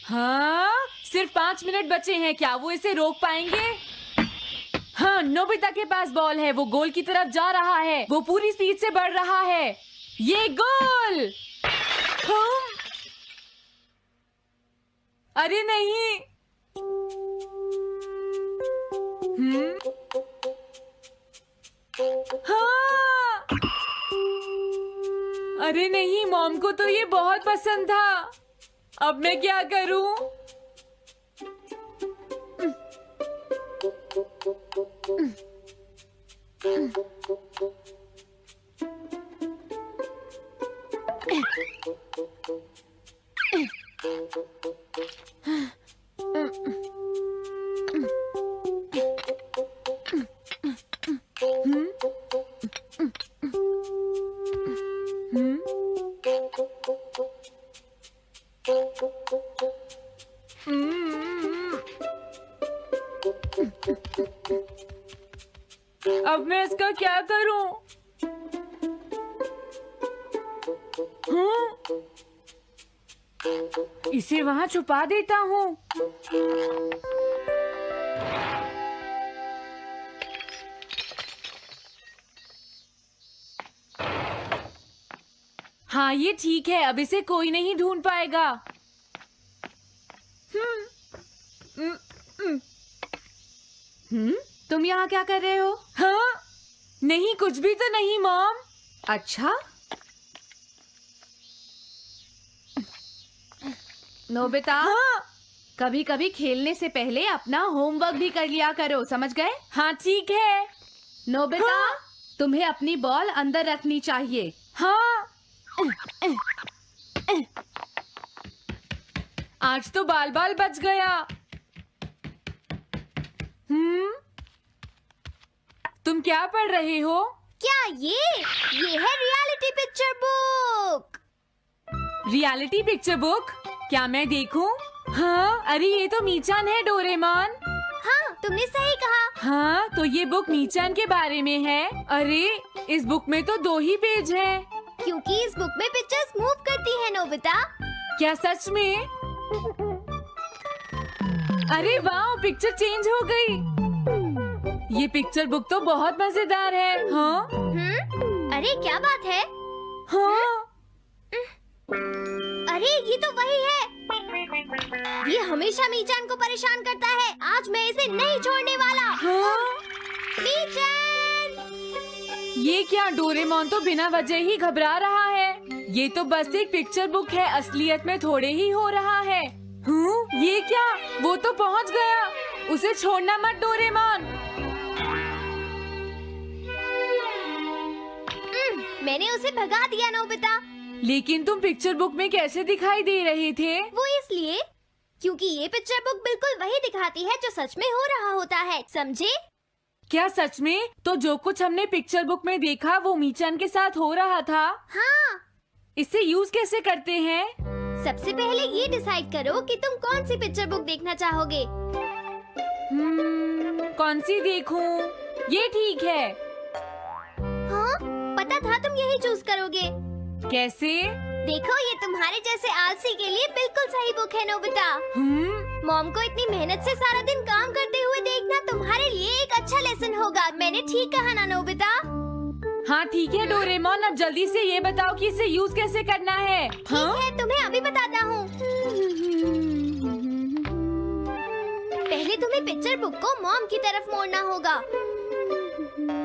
हाँ, सिर्फ 5 मिनट बचे हैं, क्या वो इसे रोक पाएंगे? हाँ, नोबिता के पास बॉल है, वो गोल की तरफ जा रहा है, वो पूरी स्पीड से बढ़ रहा है। ये गोल! हाँ? अरे नहीं! हाँ! अरे नहीं, मॉम को तो ये बहुत पसंद था। अब मैं क्या करूं? अब मैं इसका क्या करूं? इसे वहां छुपा देता हूँ। हाँ, ये ठीक है, अब इसे कोई नहीं ढूंढ पाएगा। तुम यहाँ क्या कर रहे हो? हाँ? नहीं, कुछ भी तो नहीं मॉम। अच्छा, नोबिता, हाँ? कभी कभी खेलने से पहले अपना होमवर्क भी कर लिया करो, समझ गए? हाँ ठीक है। नोबिता, हाँ? तुम्हें अपनी बॉल अंदर रखनी चाहिए। हाँ? आज तो बाल बाल बच गया। तुम क्या पढ़ रहे हो? क्या ये है reality picture book. Reality picture book? क्या मैं देखूं? हाँ, अरे ये तो मीचान है, डोरेमोन। हाँ, तुमने सही कहा। हाँ, तो ये बुक मीचान के बारे में है। अरे, इस बुक में तो 2 ही पेज हैं। क्योंकि इस बुक में पिक्चर्स मूव करती है नोबिता। क्या सच में? अरे वाह, पिक्चर चेंज हो गई। ये पिक्चर बुक तो बहुत मजेदार है। हाँ? अरे क्या बात है? हाँ? अरे ये तो वही है। ये हमेशा मीचान को परेशान करता है। आज मैं इसे नहीं छोड़ने वाला। हाँ? मीचान! ये क्या, डोरेमोन तो बिना वजह ही घबरा रहा है। ये तो बस एक पिक्चर बुक है, असलियत में थोड़े ही हो रहा है। ये क्या, वो तो पहुंच गया। उसे छोड़ना मत डोरेमोन। मैंने उसे भगा दिया नोबिता। लेकिन तुम पिक्चर बुक में कैसे दिखाई दे रहे थे? वो इसलिए क्योंकि ये पिक्चर बुक बिल्कुल वही दिखाती है जो सच में हो रहा होता है, समझे? क्या सच में? तो जो कुछ हमने पिक्चर बुक में देखा वो मीचान के साथ हो रहा था? हाँ। इसे यूज कैसे करते हैं? सबसे पहले ये डिसाइड करो कि तुम कौन सी पिक्चर बुक देखना चाहोगे। कौन सी देखूं? ये ठीक है। हाँ, पता था तुम यही चूज करोगे। कैसे? देखो, ये तुम्हारे जैसे आलसी के लिए बिल्कुल सही बुक है नोबिता। मॉम को इतनी मेहनत से सारा दिन काम करते हुए देखना तुम्हारे लिए एक अच्छा लेसन होगा। मैंने ठीक कहा ना नोबिता? हाँ ठीक है डोरेमोन, अब जल्दी से ये बताओ कि इसे यूज कैसे करना है। ठीक है, तुम्हें अभी बताता हूँ। पहले तुम्हें पिक्चर बुक को मॉम की तरफ मोड़ना होगा।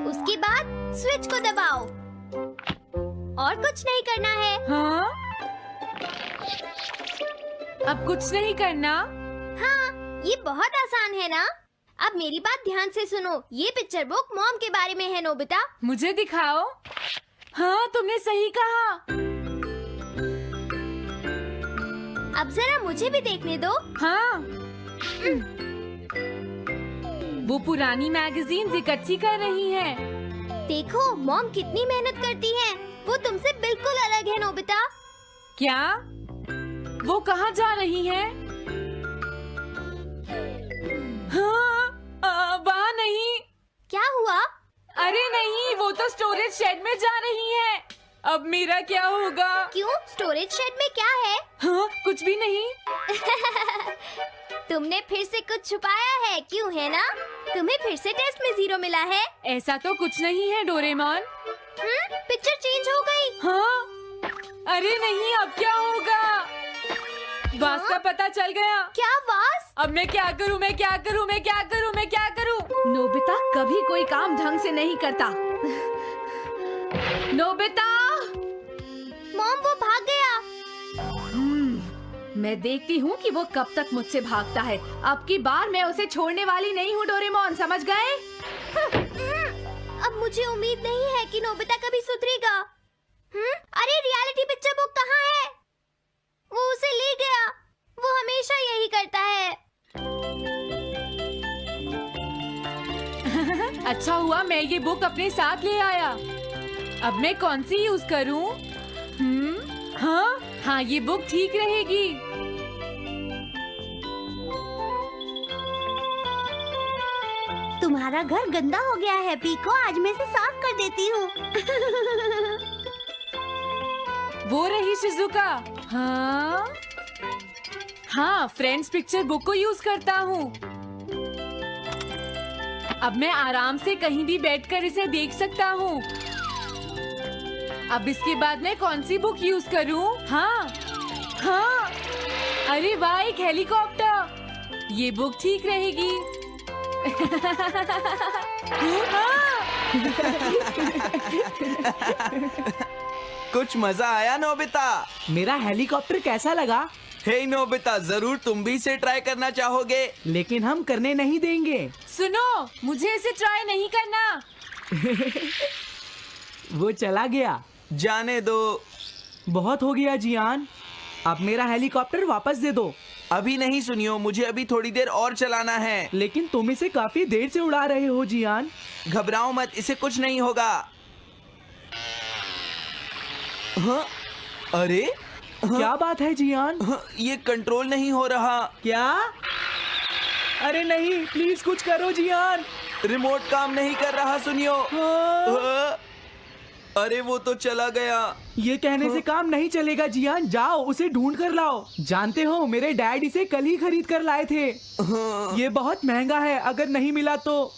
उसके बाद स्विच को दबाओ और कुछ नहीं करना है। हाँ? अब कुछ नहीं करना? हाँ, ये बहुत आसान है ना? अब मेरी बात ध्यान से सुनो। ये पिक्चर बुक मॉम के बारे में है नोबिता। मुझे दिखाओ। हाँ, तुमने सही कहा। अब जरा मुझे भी देखने दो। हाँ। वो पुरानी मैगजीन्स इकट्ठी कर रही है। देखो, मॉम कितनी मेहनत करती है। वो तुमसे बिल्कुल अलग है नोबिता। क्या? वो कहाँ जा रही है? हाँ, वहाँ नहीं। क्या हुआ? अरे नहीं, वो तो स्टोरेज शेड में जा रही है। अब मेरा क्या होगा? क्यों? स्टोरेज शेड में क्या है? हाँ, कुछ भी नहीं। तुमने फिर से कुछ छुपाया है, क्यों है ना? तुम्हें फिर से टेस्ट में 0 मिला है। ऐसा तो कुछ नहीं है डोरेमोन। पिक्चर चेंज हो गई। हाँ? अरे नहीं, अब क्या होगा? वास का पता चल गया। क्या वास? अब मैं क्या करूँ? मैं क्या करूँ? मैं क्या करूँ? मैं क्या करूँ? नोबिता कभी कोई काम ढंग से नहीं करता। नोबिता! मॉम, वो भाग गया। मैं देखती हूँ कि वो कब तक मुझसे भागता है। अब की बार मैं उसे छोड़ने वाली नहीं हूँ डोरेमोन, समझ गए? अब मुझे उम्मीद नहीं है कि नोबिता कभी सुधरेगा। अरे रियलिटी पिक्चर बुक कहाँ है? वो उसे ले गया। वो हमेशा यही करता है। अच्छा हुआ मैं ये बुक अपने साथ ले आया। अब मैं कौन सी यूज करूँ? हाँ हाँ, ये बुक ठीक रहेगी। तुम्हारा घर गंदा हो गया है पीको, आज मैं इसे साफ कर देती हूँ। वो रही शिजुका। हाँ हाँ, फ्रेंड्स पिक्चर बुक को यूज करता हूँ। अब मैं आराम से कहीं भी बैठकर इसे देख सकता हूँ। अब इसके बाद मैं कौन सी बुक यूज करूँ? हाँ हाँ, अरे वाह, एक हेलीकॉप्टर। ये बुक ठीक रहेगी। हाँ। कुछ मजा आया नोबिता? मेरा हेलीकॉप्टर कैसा लगा? हे नोबिता, जरूर तुम भी इसे ट्राई करना चाहोगे। लेकिन हम करने नहीं देंगे। सुनो, मुझे इसे ट्राई नहीं करना। वो चला गया। जाने दो। बहुत हो गया जियान, अब मेरा हेलीकॉप्टर वापस दे दो। अभी नहीं सुनियो, मुझे अभी थोड़ी देर और चलाना है। लेकिन तुम इसे काफी देर से उड़ा रहे हो जियान। घबराओ मत, इसे कुछ नहीं होगा। हाँ? अरे क्या बात है जियान? हाँ, ये कंट्रोल नहीं हो रहा। क्या? अरे नहीं, प्लीज कुछ करो जियान। रिमोट काम नहीं कर रहा, सुनियो। हाँ? अरे वो तो चला गया। ये कहने से काम नहीं चलेगा जियान, जाओ उसे ढूंढ कर लाओ। जानते हो, मेरे डैड इसे कल ही खरीद कर लाए थे। ये बहुत महंगा है, अगर नहीं मिला तो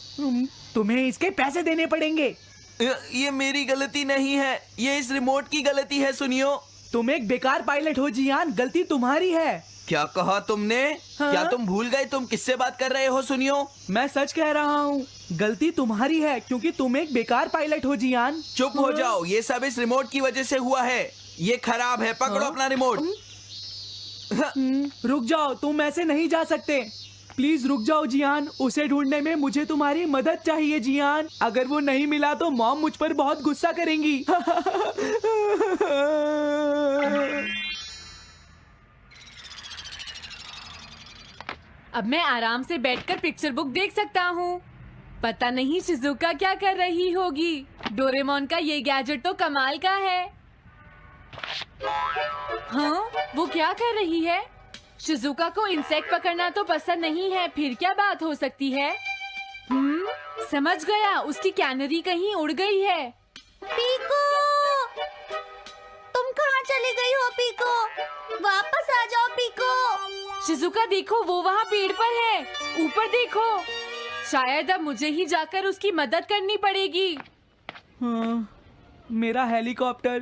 तुम्हें इसके पैसे देने पड़ेंगे। ये मेरी गलती नहीं है, ये इस रिमोट की गलती है, सुनियो। तुम एक बेकार पायलट हो जियान, गलती तुम्हारी है। क्या कहा तुमने? हाँ? क्या तुम भूल गए तुम किससे बात कर रहे हो? सुनियो, मैं सच कह रहा हूँ, गलती तुम्हारी है क्योंकि तुम एक बेकार पायलट हो जियान। चुप हो जाओ, ये सब इस रिमोट की वजह से हुआ है। ये खराब है, पकड़ो अपना रिमोट। रुक जाओ, तुम ऐसे नहीं जा सकते। प्लीज रुक जाओ जियान, उसे ढूंढने में मुझे तुम्हारी मदद चाहिए जियान। अगर वो नहीं मिला तो मॉम मुझ पर बहुत गुस्सा करेंगी। अब मैं आराम से बैठकर पिक्चर बुक देख सकता हूँ। पता नहीं शिजुका क्या कर रही होगी। डोरेमोन का ये गैजेट तो कमाल का है। हाँ, वो क्या कर रही है? शिजुका को इंसेक्ट पकड़ना तो पसंद नहीं है, फिर क्या बात हो सकती है? समझ गया, उसकी कैनरी कहीं उड़ गई है। पीको, तुम कहाँ चली गई हो पीको? वापस आ जाओ पीको। शिजुका देखो, वो वहाँ पेड़ पर है। ऊपर देखो। शायद अब मुझे ही जाकर उसकी मदद करनी पड़ेगी। हाँ, मेरा हेलीकॉप्टर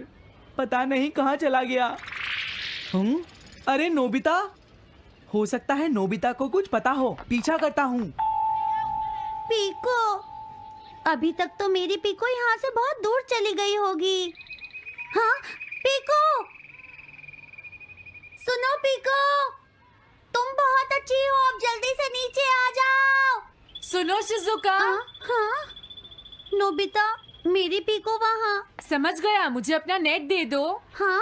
पता नहीं कहाँ चला गया। अरे नोबिता, हो सकता है नोबिता को कुछ पता हो, पीछा करता हूँ। पीको, अभी तक तो मेरी पीको यहाँ से बहुत दूर चली गई होगी। हाँ पीको, सुनो पीको, तुम बहुत अच्छी हो, अब जल्दी से नीचे आ जाओ। सुनो शिजुका। हाँ नोबिता, मेरी पीको वहाँ। समझ गया, मुझे अपना नेट दे दो। हाँ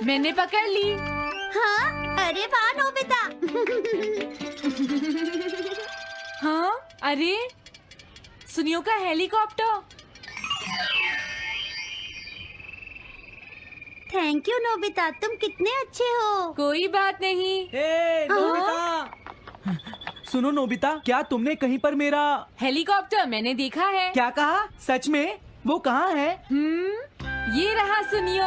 मैंने पकड़ ली। हाँ, अरे वाह नोबिता। हाँ, अरे सुनियो का हेलीकॉप्टर। थैंक यू नोबिता, तुम कितने अच्छे हो। कोई बात नहीं। हे नोबिता, सुनो नोबिता, क्या तुमने कहीं पर मेरा हेलीकॉप्टर मैंने देखा है। क्या कहा? सच में? वो कहाँ है? ये रहा सुनियो।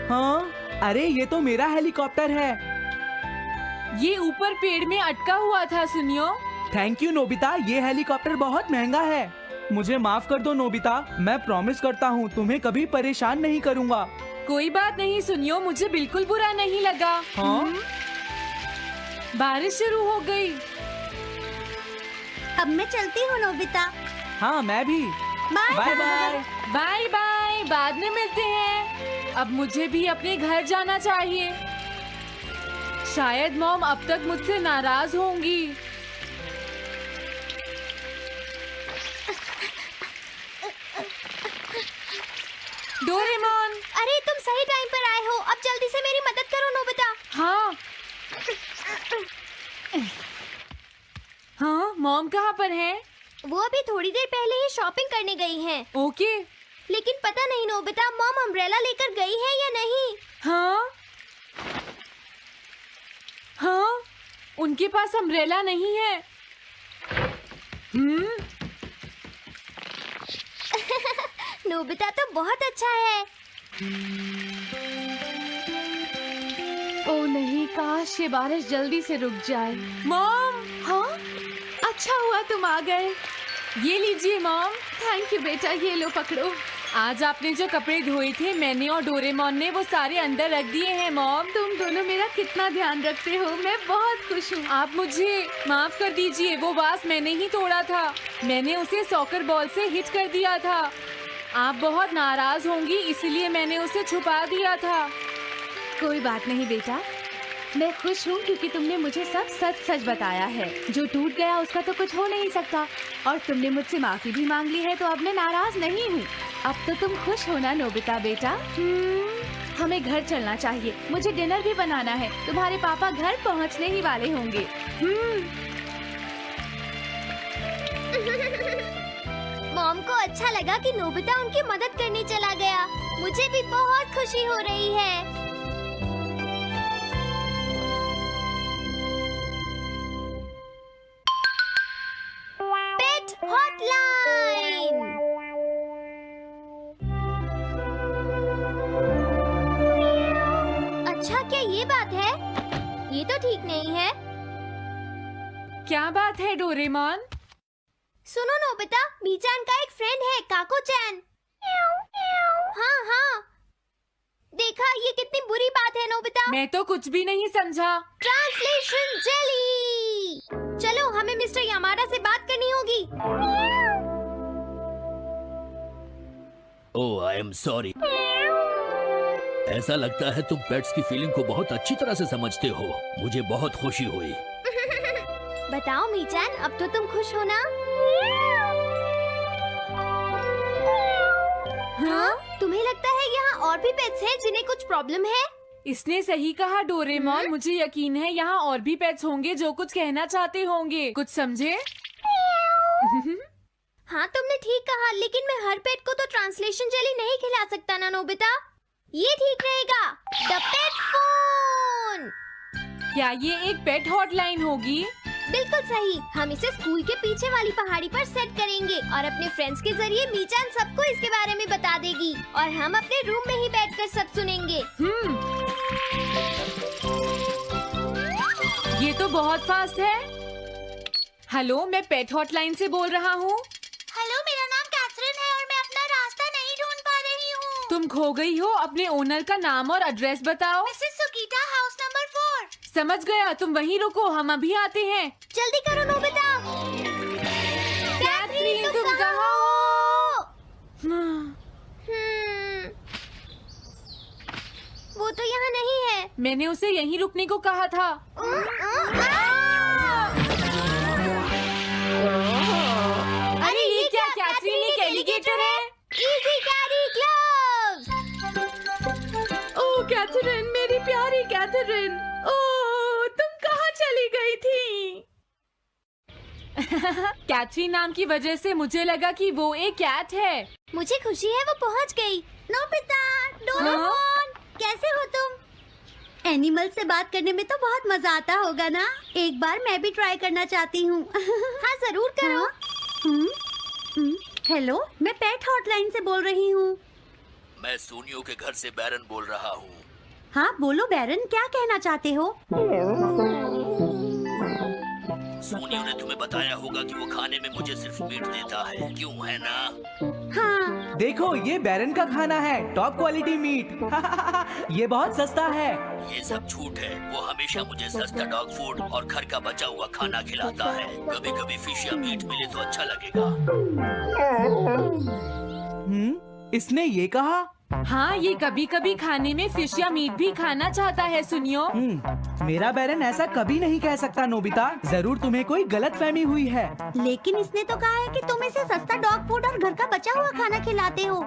हाँ, अरे ये तो मेरा हेलीकॉप्टर है। ये ऊपर पेड़ में अटका हुआ था सुनियो। थैंक यू नोबिता, ये हेलीकॉप्टर बहुत महंगा है। मुझे माफ कर दो नोबिता, मैं प्रॉमिस करता हूँ तुम्हें कभी परेशान नहीं करूँगा। कोई बात नहीं सुनियो, मुझे बिल्कुल बुरा नहीं लगा। हाँ? बारिश शुरू हो गई। अब मैं चलती हूँ नोबिता। हाँ, मैं भी। Bye bye bye. Bye bye, बाद में मिलते हैं। अब मुझे भी अपने घर जाना चाहिए। शायद मॉम अब तक मुझसे नाराज होंगी। डोरेमोन। अरे तुम सही टाइम पर आए हो, अब जल्दी से मेरी मदद करो नोबिता। हाँ हाँ, मॉम कहाँ पर है? वो अभी थोड़ी देर पहले ही शॉपिंग करने गई हैं। ओके। लेकिन पता नहीं नोबिता, मॉम अम्ब्रेला लेकर गई है या नहीं। हाँ हाँ, उनके पास अम्ब्रेला नहीं है। नोबिता तो बहुत अच्छा है। ओ नहीं, काश ये बारिश जल्दी से रुक जाए। मॉम, हाँ, अच्छा हुआ तुम आ गए। ये लीजिए मॉम। थैंक यू बेटा, ये लो पकड़ो। आज आपने जो कपड़े धोए थे मैंने और डोरेमोन ने वो सारे अंदर रख दिए हैं मॉम। तुम दोनों मेरा कितना ध्यान रखते हो, मैं बहुत खुश हूँ। आप मुझे माफ कर दीजिए, वो वास मैंने ही तोड़ा था। मैंने उसे सॉकर बॉल से हिट कर दिया था। आप बहुत नाराज होंगी इसलिए मैंने उसे छुपा दिया था। कोई बात नहीं बेटा, मैं खुश हूँ क्योंकि तुमने मुझे सब सच सच बताया है। जो टूट गया उसका तो कुछ हो नहीं सकता, और तुमने मुझसे माफी भी मांग ली है, तो अब मैं नाराज नहीं हूँ। अब तो तुम खुश हो ना नोबिता बेटा? हमें घर चलना चाहिए, मुझे डिनर भी बनाना है। तुम्हारे पापा घर पहुँचने ही वाले होंगे। मॉम को अच्छा लगा कि नोबिता उनकी मदद करने चला गया। मुझे भी बहुत खुशी हो रही है। पेट हॉटलाइन। अच्छा, क्या ये बात है? ये तो ठीक नहीं है। क्या बात है डोरेमोन? सुनो नोबिता, मीचान का एक फ्रेंड है, काको-चैन। हाँ हाँ, देखा, ये कितनी बुरी बात है नोबिता। मैं तो कुछ भी नहीं समझा। Translation jelly. चलो, हमें मिस्टर यामाडा से बात करनी होगी। ओह, आई एम सॉरी। ऐसा लगता है तुम पेट्स की फीलिंग को बहुत अच्छी तरह से समझते हो। मुझे बहुत खुशी हुई। बताओ मीचान, अब तो तुम खुश हो ना? हाँ? तुम्हें लगता है यहाँ और भी पेट्स हैं जिन्हें कुछ प्रॉब्लम है? इसने सही कहा डोरेमोन। मुझे यकीन है यहाँ और भी पेट्स होंगे जो कुछ कहना चाहते होंगे। कुछ समझे? हाँ, तुमने ठीक कहा, लेकिन मैं हर पेट को तो ट्रांसलेशन जेली नहीं खिला सकता ना नोबिता। ये ठीक रहेगा। The pet phone. क्या ये एक पेट हॉटलाइन होगी? बिल्कुल सही। हम इसे स्कूल के पीछे वाली पहाड़ी पर सेट करेंगे और अपने फ्रेंड्स के जरिए मीचान सबको इसके बारे में बता देगी और हम अपने रूम में ही बैठकर सब सुनेंगे। ये तो बहुत फास्ट है। हेलो, मैं पेट हॉटलाइन से बोल रहा हूँ। हेलो, मेरा नाम कैथरीन है और मैं अपना रास्ता नहीं ढूंढ पा रही हूँ। तुम खो गई हो, अपने ओनर का नाम और एड्रेस बताओ। Mrs Sukita, house number 4। समझ गया, तुम वहीं रुको, हम अभी आते हैं। जल्दी करो नोबिता। कैथरीन, तुम कहाँ हो? वो तो यहाँ नहीं है। मैंने उसे यहीं रुकने को कहा था। अरे ये क्या, कैथरीन एक एलिगेटर है? Easy carry gloves. Oh Catherine, मेरी प्यारी कैथरीन, ओह तुम कहाँ चली गई थी? कैथरीन नाम की वजह से मुझे लगा कि वो एक कैट है। मुझे खुशी है वो पहुंच गई। नोबिता, डोरेमोन, कैसे हो तुम? एनिमल से बात करने में तो बहुत मजा आता होगा ना? एक बार मैं भी ट्राई करना चाहती हूँ। हाँ जरूर करो। हेलो, मैं पेट हॉटलाइन से बोल रही हूँ। मैं सोनियो के घर से बैरन बोल रहा हूँ। हाँ बोलो बैरन, क्या कहना चाहते हो? सोनियो ने तुम्हें बताया होगा कि वो खाने में मुझे सिर्फ मीट देता है, क्यों है ना? हाँ। देखो ये बैरन का खाना है, टॉप क्वालिटी मीट। ये बहुत सस्ता है। ये सब झूठ है। वो हमेशा मुझे सस्ता डॉग फूड और घर का बचा हुआ खाना खिलाता है। कभी कभी फिश या मीट मिले तो अच्छा लगेगा। इसने ये कहा? हाँ, ये कभी कभी खाने में फिश या मीट भी खाना चाहता है। सुनियो, मेरा बैरन ऐसा कभी नहीं कह सकता नोबिता। जरूर तुम्हें कोई गलतफहमी हुई है। लेकिन इसने तो कहा है कि तुम इसे सस्ता डॉग फूड और घर का बचा हुआ खाना खिलाते हो।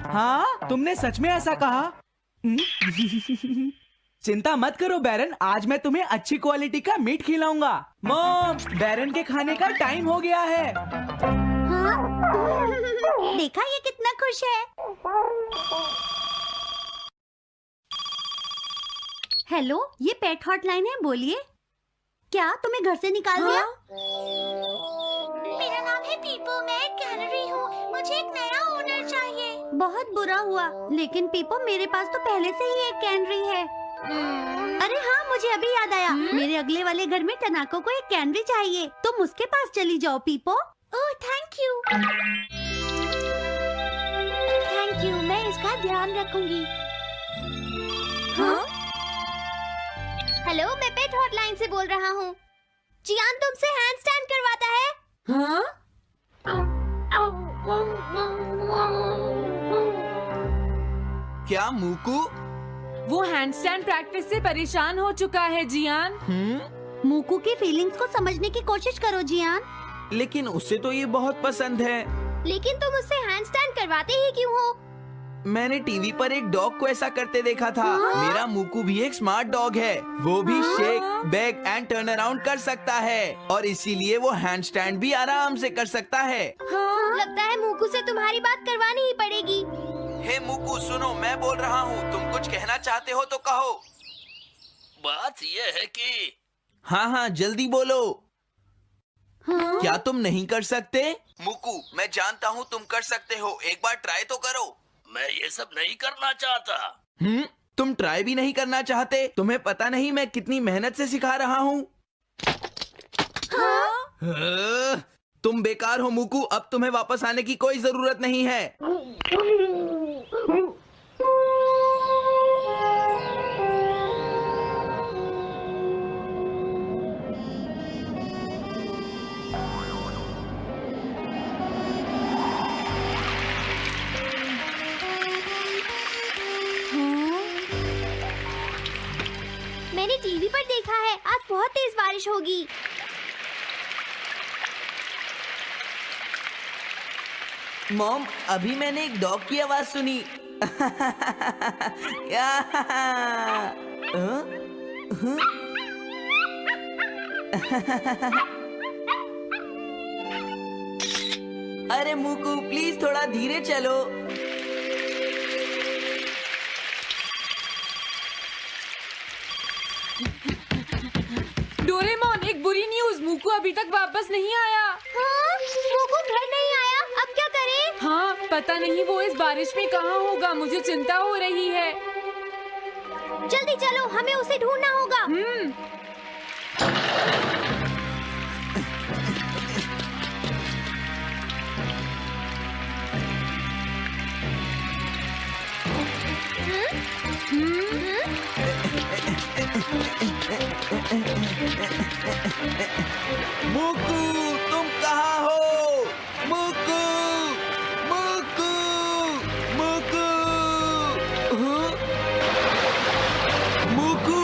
हाँ, तुमने सच में ऐसा कहा? चिंता मत करो बैरन, आज मैं तुम्हें अच्छी क्वालिटी का मीट खिलाऊंगा। मॉम, बैरन के खाने का टाइम हो गया है। हाँ? देखा ये कितना खुश है। हेलो, ये पेट हॉटलाइन है, बोलिए। क्या तुम्हें घर से निकाल दिया? मेरा नाम है पीपो, मैं एक कैनरी हूँ। मुझे एक नया ओनर चाहिए। बहुत बुरा हुआ, लेकिन पीपो मेरे पास तो पहले से ही एक कैनरी है। अरे हाँ, मुझे अभी याद आया। मेरे अगले वाले घर में टनाको को एक कैनरी चाहिए। तुम उसके पास चली जाओ पीपो। Oh thank you. Thank you, मैं इसका ध्यान रखूंगी। हाँ? हेलो, मैं पेट हॉटलाइन से बोल रहा हूँ। जियान तुमसे हैंडस्टैंड करवाता है। हाँ? क्या मूकू? वो हैंडस्टैंड प्रैक्टिस से परेशान हो चुका है जियान। मूकू की फीलिंग्स को समझने की कोशिश करो जियान। लेकिन उसे तो ये बहुत पसंद है। लेकिन तुम उससे हैंडस्टैंड करवाते ही क्यों हो? मैंने टीवी पर एक डॉग को ऐसा करते देखा था। मेरा मूकू भी एक स्मार्ट डॉग है। वो भी shake, back and turn around कर सकता है और इसीलिए वो हैंडस्टैंड भी आराम से कर सकता है। लगता है मूकू से तुम्हारी बात करवानी ही पड़ेगी। हे मूकू, सुनो, मैं बोल रहा हूँ। तुम कुछ कहना चाहते हो तो कहो। बात ये है कि हाँ हाँ, जल्दी बोलो। क्या तुम नहीं कर सकते? मूकू, मैं जानता हूँ तुम कर सकते हो। एक बार ट्राई तो करो। मैं ये सब नहीं करना चाहता। तुम ट्राई भी नहीं करना चाहते? तुम्हें पता नहीं मैं कितनी मेहनत से सिखा रहा हूँ। तुम बेकार हो मूकू। अब तुम्हें वापस आने की कोई जरूरत नहीं है। मैंने टीवी पर देखा है आज बहुत तेज बारिश होगी। मॉम, अभी मैंने एक डॉग की आवाज सुनी। अरे मूकू, प्लीज थोड़ा धीरे चलो। डोरेमोन, एक बुरी न्यूज़, मूकू अभी तक वापस नहीं आया। हाँ? मूकू घर नहीं आया, अब क्या करें? हाँ, पता नहीं वो इस बारिश में कहाँ होगा। मुझे चिंता हो रही है। जल्दी चलो, हमें उसे ढूंढना होगा। मूकू, तुम कहाँ हो? मूकू, मूकू, मूकू, मूकू,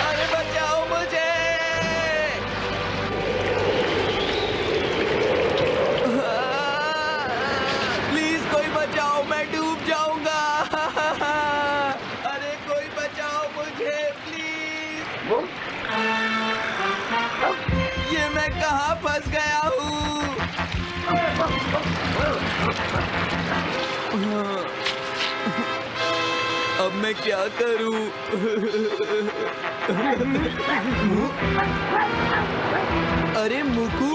अरे बचाओ मुझे। प्लीज कोई बचाओ, मैं डूब जाऊंगा। अरे कोई बचाओ मुझे प्लीज। फंस गया हूँ। अब मैं क्या करूँ? अरे मुकू,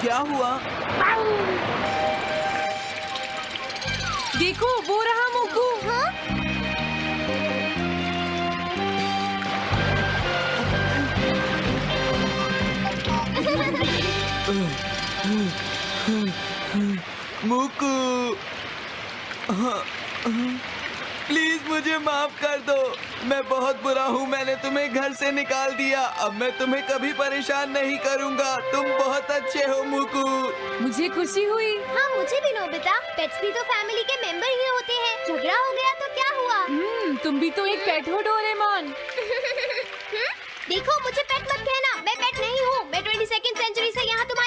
क्या हुआ? देखो वो रहा मुकू। हाँ? मुकू, प्लीज मुझे माफ कर दो। मैं बहुत बुरा हूँ, मैंने तुम्हें घर से निकाल दिया। अब मैं तुम्हें कभी परेशान नहीं करूँगा। तुम बहुत अच्छे हो मुकू। मुझे खुशी हुई। हाँ मुझे भी नोबिता। पेट्स भी तो फैमिली के मेंबर ही होते हैं। झगड़ा हो गया तो क्या हुआ? तुम भी तो एक पेट हो डोरेमोन। देखो मुझे पेट मत कहना। मैं पेट नहीं हूँ। मैं 22वीं सेंचुरी से यहाँ तुम्हारे